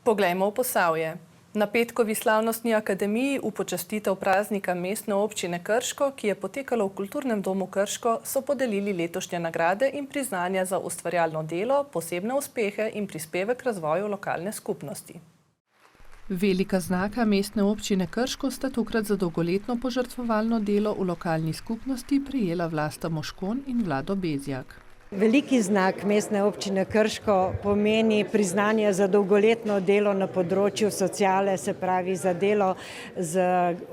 Poglejmo v Posavje. Na petkovi slavnostni akademiji v počastitev praznika Mestne občine Krško, ki je potekalo v Kulturnem domu Krško, so podelili letošnje nagrade in priznanja za ustvarjalno delo, posebne uspehe in prispevek k razvoju lokalne skupnosti. Velika znaka Mestne občine Krško sta tokrat za dolgoletno požrtvovalno delo v lokalni skupnosti prejela Vlasta Moškon in Vlado Bezjak. Veliki znak Mestne občine Krško pomeni priznanje za dolgoletno delo na področju sociale, se pravi za delo z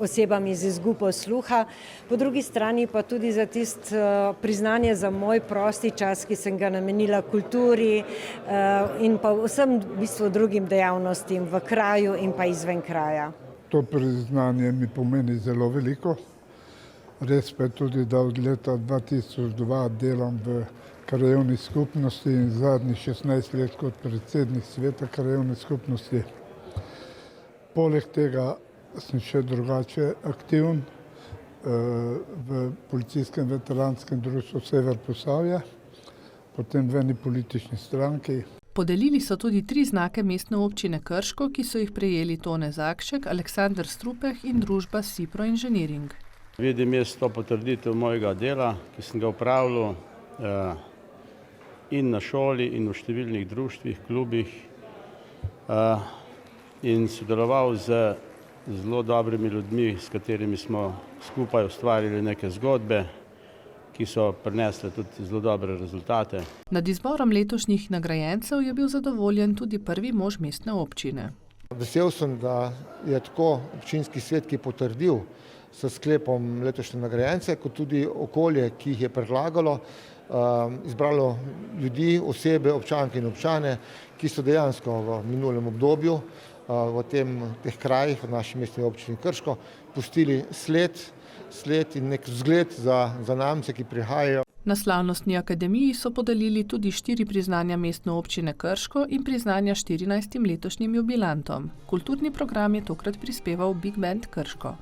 osebami z izgubo sluha. Po drugi strani pa tudi za tisto priznanje za moj prosti čas, ki sem ga namenila kulturi in pa vsem v bistvu drugim dejavnostim v kraju in pa izven kraja. To priznanje mi pomeni zelo veliko. Res pa je tudi, da od leta 2002 delam v krajevni skupnosti in zadnjih 16 let kot predsednik sveta krajevne skupnosti. Poleg tega sem še drugače aktiven v policijskem veteranskem društvu Sever Posavje, potem v eni politični stranki. Podelili so tudi 3 znake Mestne občine Krško, ki so jih prejeli Tone Zakšek, Aleksander Strupeh in družba Sipro Inženiring. Vidim jaz to potrditev mojega dela, ki sem ga opravljal in na šoli, in v številnih društvih, klubih in sodeloval z zelo dobrimi ljudmi, s katerimi smo skupaj ustvarili neke zgodbe, ki so prinesle tudi zelo dobre rezultate. Nad izborom letošnjih nagrajencev je bil zadovoljen tudi prvi mož mestne občine. Vesel sem, da je tako občinski svet, ki je potrdil s sklepom letošnje nagrajence, kot tudi okolje, ki jih je predlagalo, izbralo ljudi, osebe, občanke in občane, ki so dejansko v minulem obdobju v teh krajih, v naši mestni občini Krško, pustili sled in nek vzgled za namce, ki prihajajo. Na slavnostni akademiji so podelili tudi 4 priznanja Mestne občine Krško in priznanja 14 letošnjim jubilantom. Kulturni program je tokrat prispeval Big Band Krško.